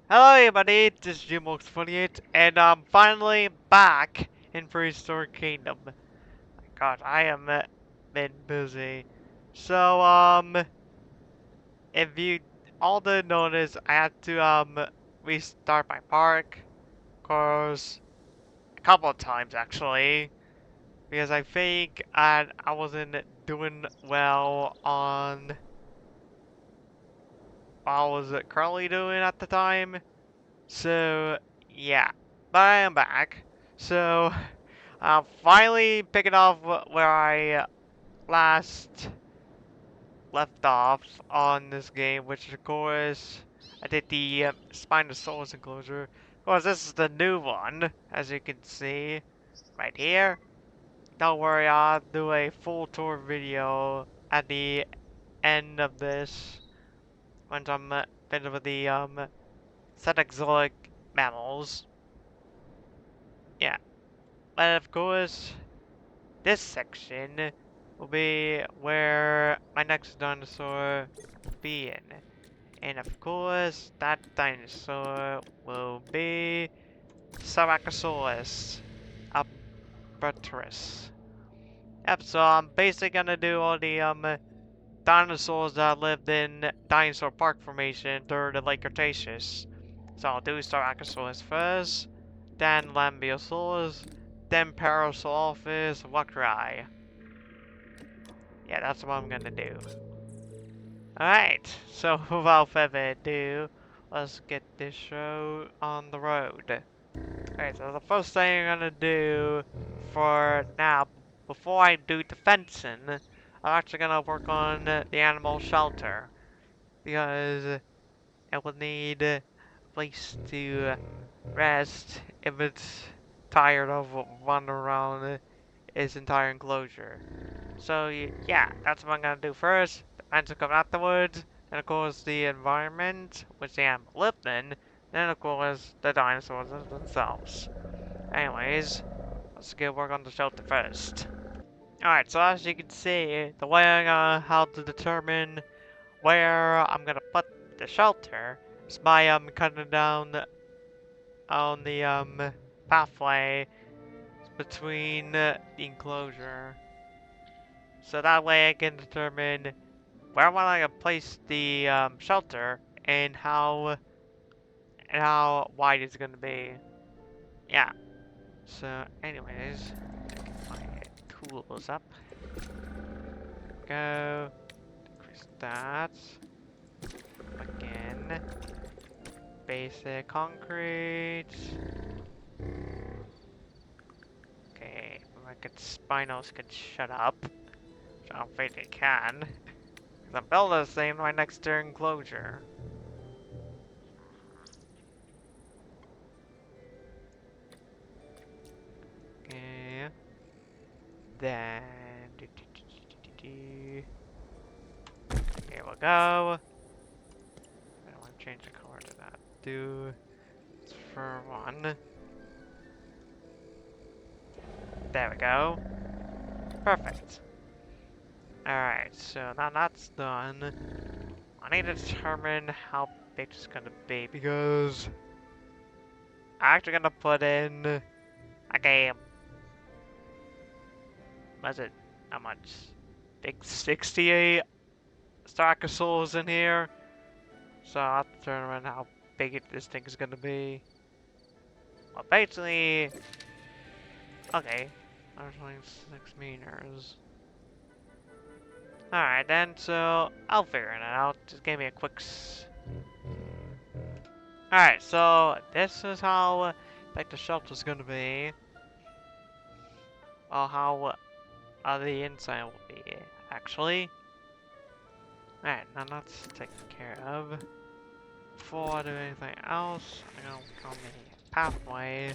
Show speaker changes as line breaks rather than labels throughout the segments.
Hello everybody, this is Jimox28 and I'm finally back in Prehistoric Kingdom. My God, I am been busy. So if you all didn't notice, I had to restart my park, cause a couple of times actually, because I think I wasn't doing well on what I was currently doing at the time. So, yeah. But I am back. So, I'm finally picking off where I last left off on this game, which of course, I did the Spinosaurus enclosure. Of course, this is the new one, as you can see, right here. Don't worry, I'll do a full tour video at the end of this, once I'm finished with the Cenozoic mammals. Yeah. But of course, this section will be where my next dinosaur will be in. And of course, that dinosaur will be Styracosaurus apertus. Yep, so I'm basically gonna do all the dinosaurs that lived in Dinosaur Park Formation during the late Cretaceous. So I'll do Styracosaurus first, then Lambeosaurus, then Parasaurolophus Walkeri. Yeah, that's what I'm gonna do. Alright, so without further ado, let's get this show on the road. Alright, so the first thing I'm gonna do for now, before I do the fencing, I'm actually gonna work on the animal shelter. Because it will need a place to rest if it's tired of wandering around its entire enclosure. So yeah, that's what I'm gonna do first. The fence will come afterwards, and of course the environment, which the animal lived in, and of course the dinosaurs themselves. Anyways, let's get work on the shelter first. Alright, so as you can see, the way how to determine where I'm gonna put the shelter is by cutting down on the pathway between the enclosure. So that way I can determine where I want to place the shelter and how wide it's gonna be. Yeah. So anyways, get my tools up. Go. Decrease that. Again. Basic concrete. Okay, my spinos can shut up. Which I don't think they can. Because I'm building this thing right next to enclosure. Okay. Then here we go. I don't want to change the color to that. Do for one. There we go. Perfect. Alright, so now that's done. I need to determine how big it's gonna be because I'm actually gonna put in okay, was it how much? Big 68 Styracosaurus in here. So I'll have to determine how big this thing is gonna be. Well, basically, okay, 126 meters. Alright then, so I'll figure it out. Just give me a quick. Alright, so this is how big the shelter's gonna be. Well, how the inside will be, actually. Alright, now that's taken care of. Before I do anything else, I'm gonna work on the pathway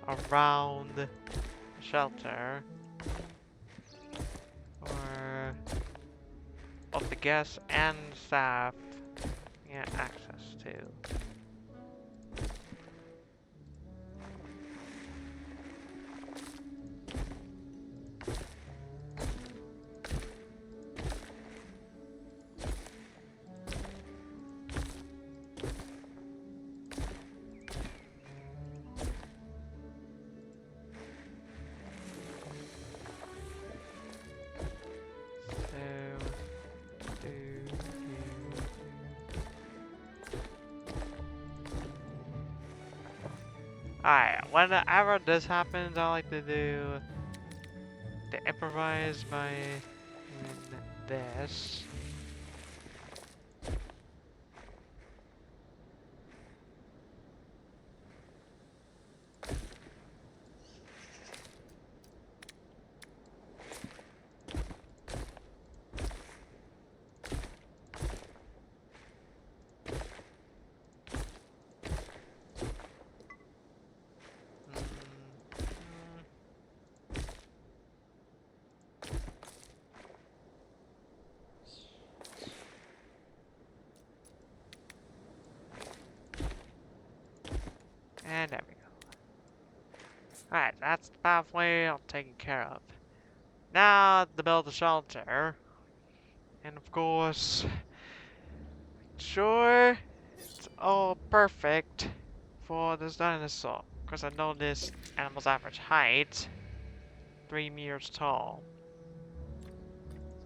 around the shelter for both the guests and staff to get access to. Alright, whenever this happens, I like to do the improvise by doing this. And there we go. Alright, that's the pathway all taken care of. Now to build a shelter. And of course, sure, it's all perfect for this dinosaur. Because I know this animal's average height, 3 meters tall.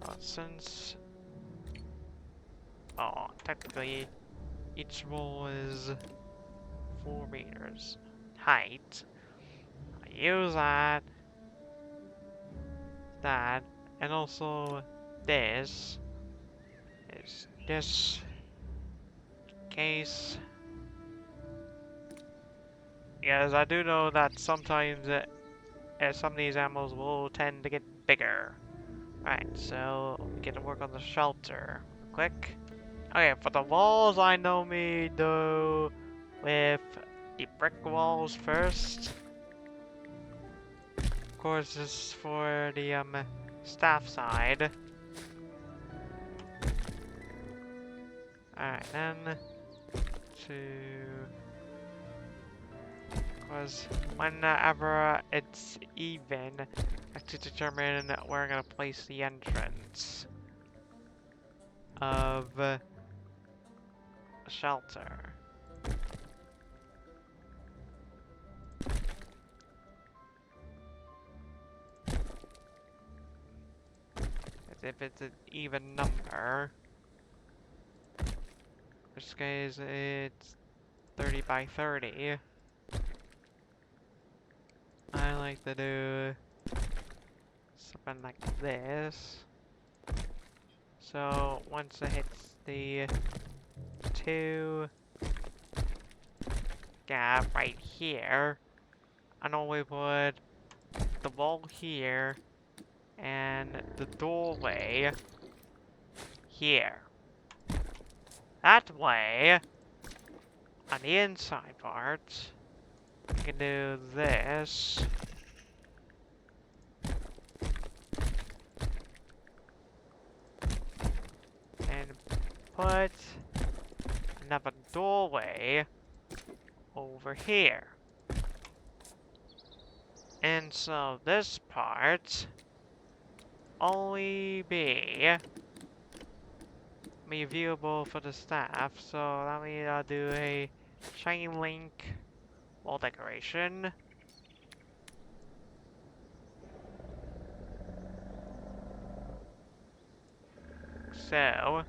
So since, technically, each wall is 4 meters height, I use that, and also this is this case. Yes, I do know that sometimes some of these animals will tend to get bigger. Right, so we get to work on the shelter. Quick. Okay, for the walls, I know me do with the brick walls first. Of course, this is for the staff side. Alright, then because whenever it's even, I have to determine where I'm gonna place the entrance of a shelter. As if it's an even number. In this case, it's 30 by 30. I like to do something like this. So once it hits the 2 gap right here, I normally put the wall here and the doorway here. That way, on the inside part, I can do this. And put another doorway over here. And so this part only be viewable for the staff. So let me do a chain link wall decoration. So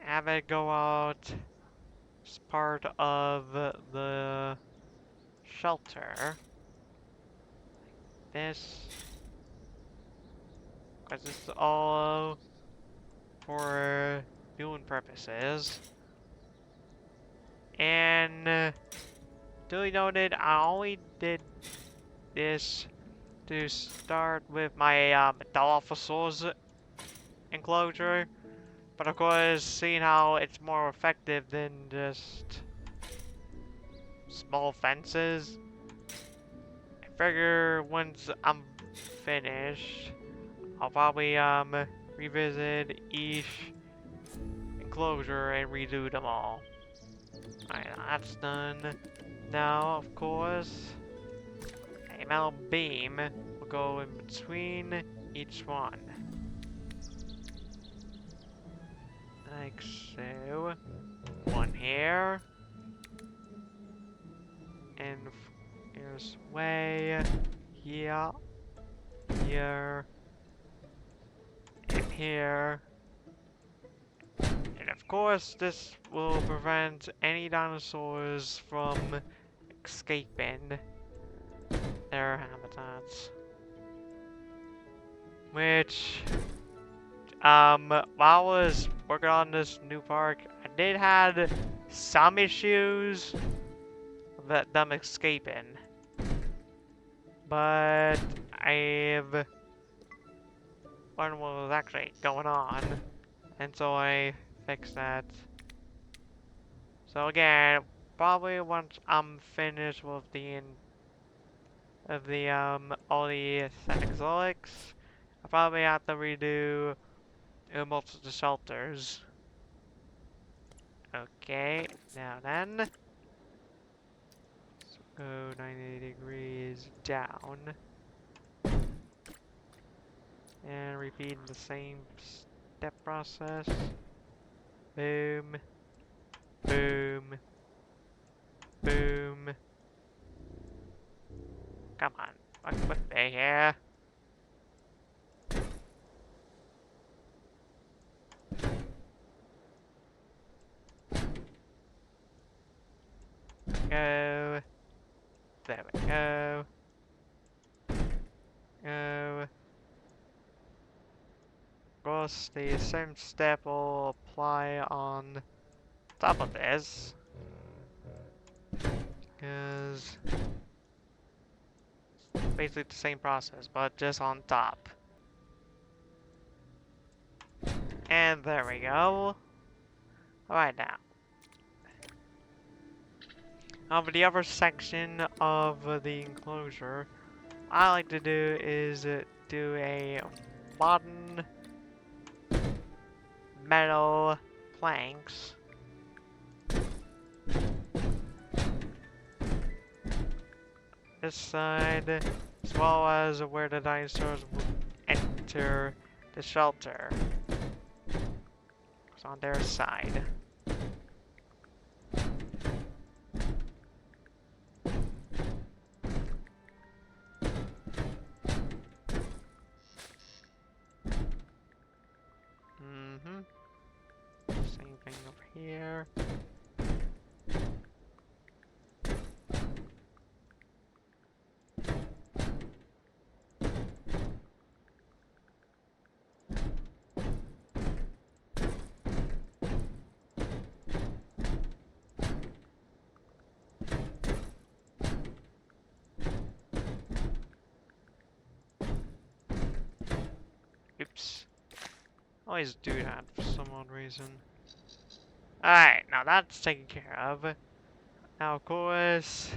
have it go out as part of the shelter. This, because it's all for viewing purposes. And duly noted, I only did this to start with my Dilophosaurus enclosure, but of course, seeing how it's more effective than just small fences, I figure once I'm finished, I'll probably revisit each enclosure and redo them all. Alright, that's done. Now, of course, a metal beam will go in between each one. Like so. One here. And here's way. Here. Here. And here. And of course, this will prevent any dinosaurs from escaping their habitats. Which, while I was working on this new park, I did have some issues with them escaping. But I've learned what was actually going on, and so I fixed that. So again, probably once I'm finished with all the Styracosaurus, I probably have to redo most of the shelters. Okay, now then, let's go 90 degrees down, and repeat the same step process. Boom, boom, boom. Come on, work with me here. Go. There we go. Go. Of course, the same step will apply on top of this. Because it's basically the same process, but just on top. And there we go. Alright now. Now for the other section of the enclosure, what I like to do is do a modern metal planks. This side, as well as where the dinosaurs will enter the shelter. It's on their side. Same thing over here. Oops. Always do that for some odd reason. Alright, now that's taken care of. Now, of course,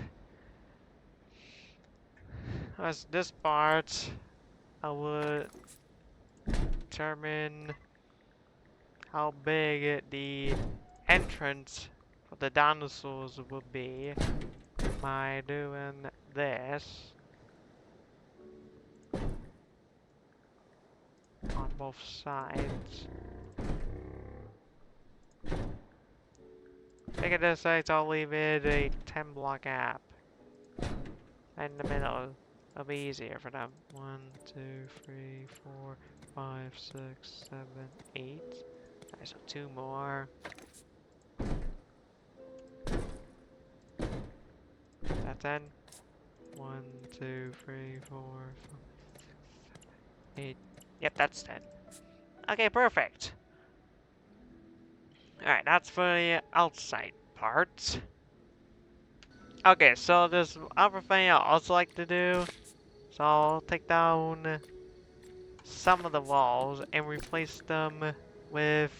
as this part, I would determine how big the entrance for the dinosaurs would be by doing this on both sides. Look at this side, I'll leave it a 10 block gap. In the middle, it'll be easier for them. 1, 2, 3, 4, 5, 6, 7, 8. Alright, so 2 more. That's 10. 1, 2, 3, 4, 5, 6, 7, 8. Yep, that's 10. Okay, perfect. Alright, that's for the outside part. Okay, so there's other thing I also like to do. So I'll take down some of the walls and replace them with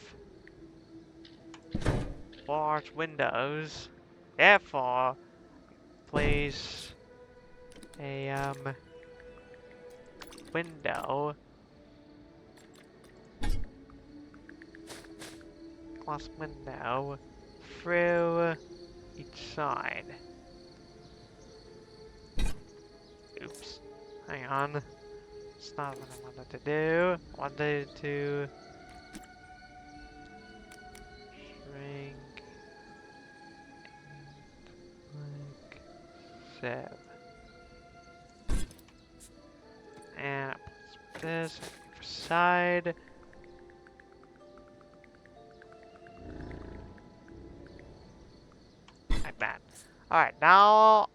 large windows. Therefore, place a window, glass window through each side. Oops, hang on. It's not what I wanted to do. I wanted to shrink like so. And I put this on the other side. Like that. Alright, now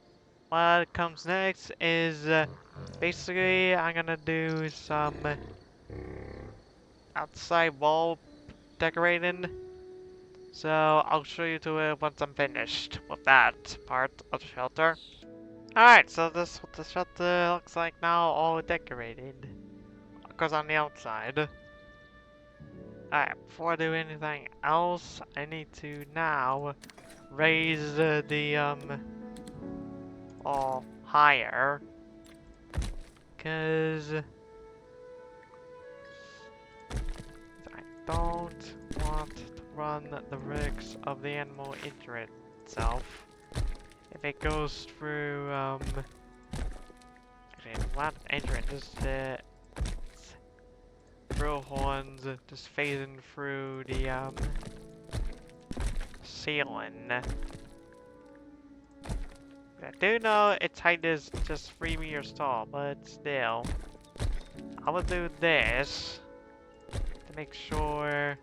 what comes next is basically I'm gonna do some outside wall decorating. So I'll show you to it once I'm finished with that part of the shelter. Alright, so this is what the shelter looks like now, all decorated. Of course on the outside. Alright, before I do anything else, I need to now raise all higher. Cause I don't want to run the risks of the animal injuring itself. If it goes through, actually, not injuring, just the drill horns just phasing through the, ceiling. I do know its height is just 3 meters tall, but still. I will do this to make sure,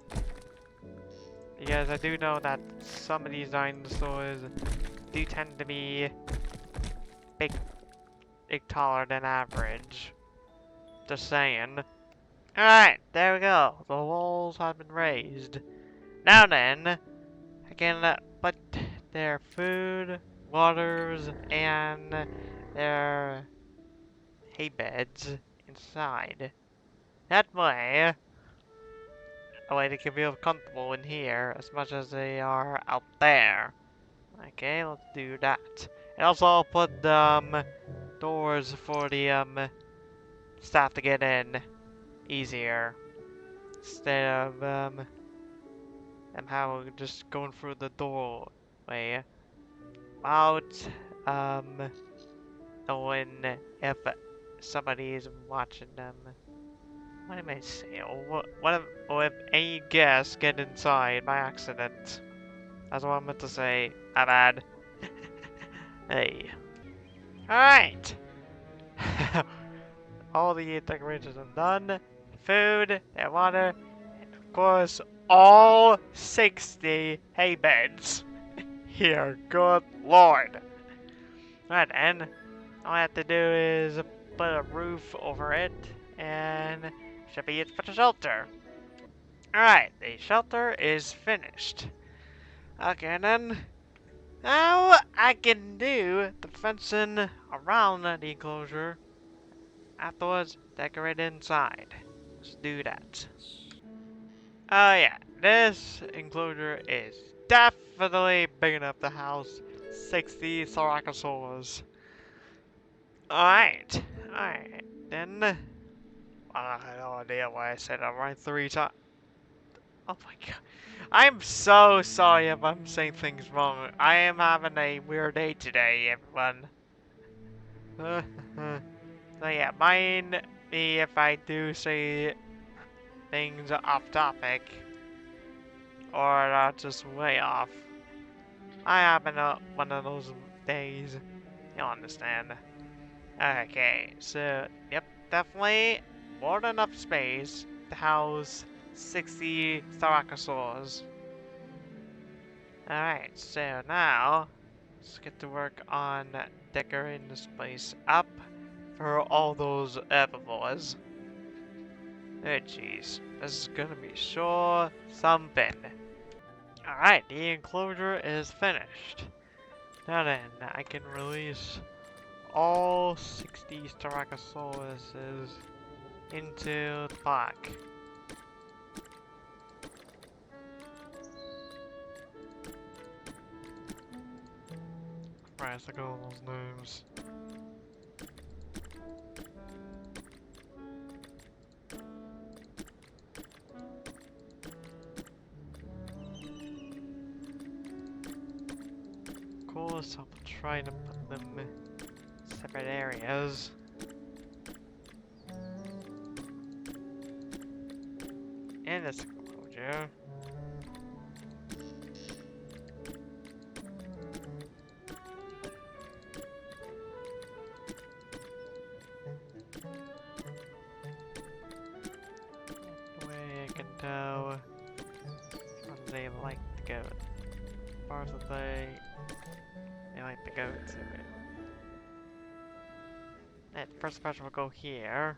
because I do know that some of these dinosaurs do tend to be big taller than average. Just saying. Alright, there we go. The walls have been raised. Now then, I can put their food, waters, and their hay beds inside. That way, they can feel comfortable in here as much as they are out there. Okay, let's do that. And also I'll put doors for the staff to get in easier. Instead of them just going through the doorway without knowing if somebody is watching them. What am I saying? Or if any guests get inside by accident. That's what I meant to say. My bad. Hey. Alright! All the decorations are done. Food, and water, and of course, all 60 hay beds. Here, good lord. Right, and all I have to do is put a roof over it, and should be it for the shelter. Alright, the shelter is finished. Okay, then. Now I can do the fencing around the enclosure. Afterwards, decorate inside. Let's do that. Oh yeah, this enclosure is definitely big enough to house 60 Styracosaurus. Alright, then. I had no idea why I said it right 3 times. Oh my god. I'm so sorry if I'm saying things wrong. I am having a weird day today, everyone. So yeah, mind me if I do say things off topic. Or just way off. I having one of those days. You'll understand. Okay, so, yep, definitely more than enough space to house 60 Styracosaurs. Alright, so now, let's get to work on decorating this place up for all those herbivores. Oh jeez, this is gonna be sure something. Alright, the enclosure is finished. Now then, I can release all 60 Styracosaurus into the park. Christ, look at all those names. Of course, I'll try to put them in separate areas. In this enclosure. The way I can tell when they like to go. Parts that they like to go to it. And first question will go here.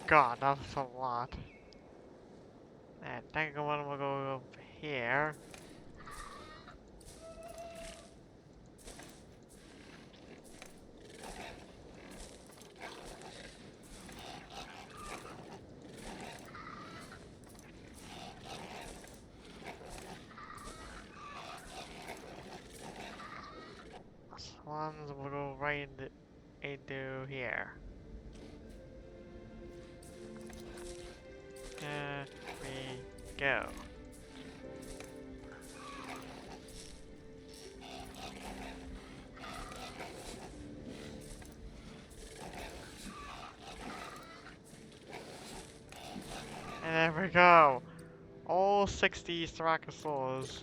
God, that's a lot. And second one will go over here. This ones will go right into here. There we go. And there we go. All 60 Styracosaurus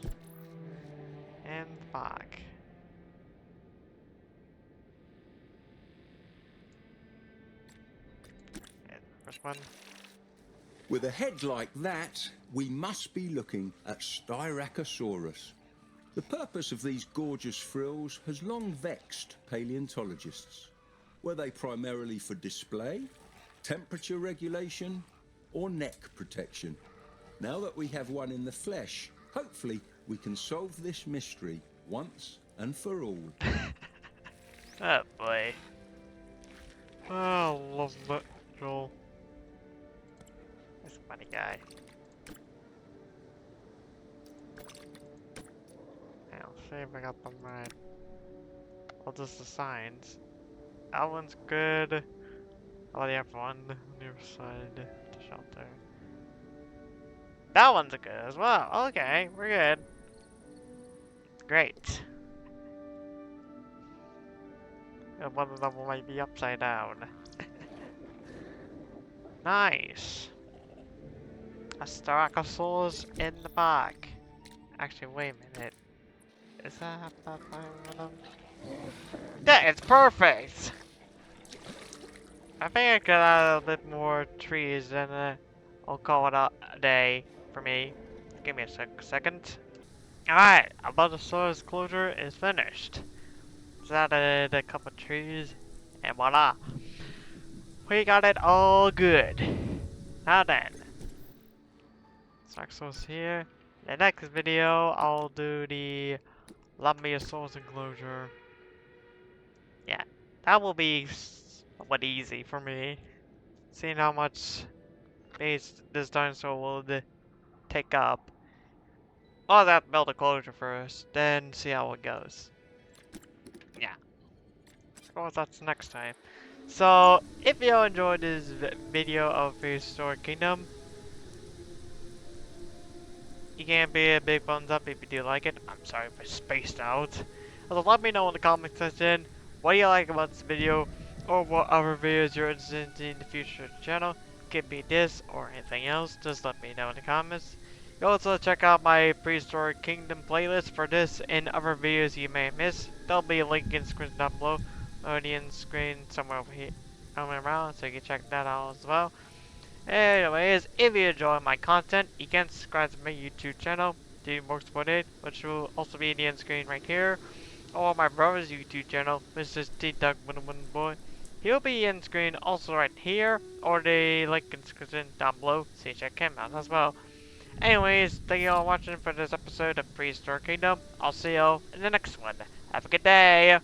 in the back. And first one.
With a head like that, we must be looking at Styracosaurus. The purpose of these gorgeous frills has long vexed paleontologists. Were they primarily for display, temperature regulation, or neck protection? Now that we have one in the flesh, hopefully we can solve this mystery once and for all.
Oh boy. Oh, I love that Joel. He's a funny guy. I'll see if I got them right. Well, just the signs. That one's good. Oh, the other one on the other side. The shelter. That one's good as well. Okay, we're good. Great. And one of them might be upside down. Nice. A Styracosaurus in the back. Actually, wait a minute. Is that one of them? Yeah, it's perfect! I think I could add a bit more trees and I'll call it a day for me. Give me a second. Alright, Albertosaurus Enclosure is finished. Just added a couple of trees and voila. We got it all good. Now then. Saxos here. In the next video, I'll do the Lamiosaurus Enclosure. Yeah, that will be somewhat easy for me. Seeing how much space this dinosaur will take up. I'll have to build a closure first, then see how it goes. Yeah. Well, that's next time. So, if you enjoyed this video of Prehistoric Kingdom, you can be a big thumbs up if you do like it. I'm sorry if I spaced out. Also, let me know in the comment section what do you like about this video, or what other videos you're interested in the future of the channel. Could be this or anything else, just let me know in the comments. You also check out my Prehistoric Kingdom playlist for this and other videos you may miss. There'll be a link in the screen down below, or the end screen somewhere over here, somewhere around, so you can check that out as well. Anyways, if you enjoy my content, you can subscribe to my YouTube channel, Do More Supported, which will also be in the end screen right here, or my brother's YouTube channel, Mr. T-Duck11Boy. He'll be in screen also right here, or the link in the description down below, so you check him out as well. Anyways, thank you all for watching for this episode of Prehistoric Kingdom. I'll see you all in the next one. Have a good day!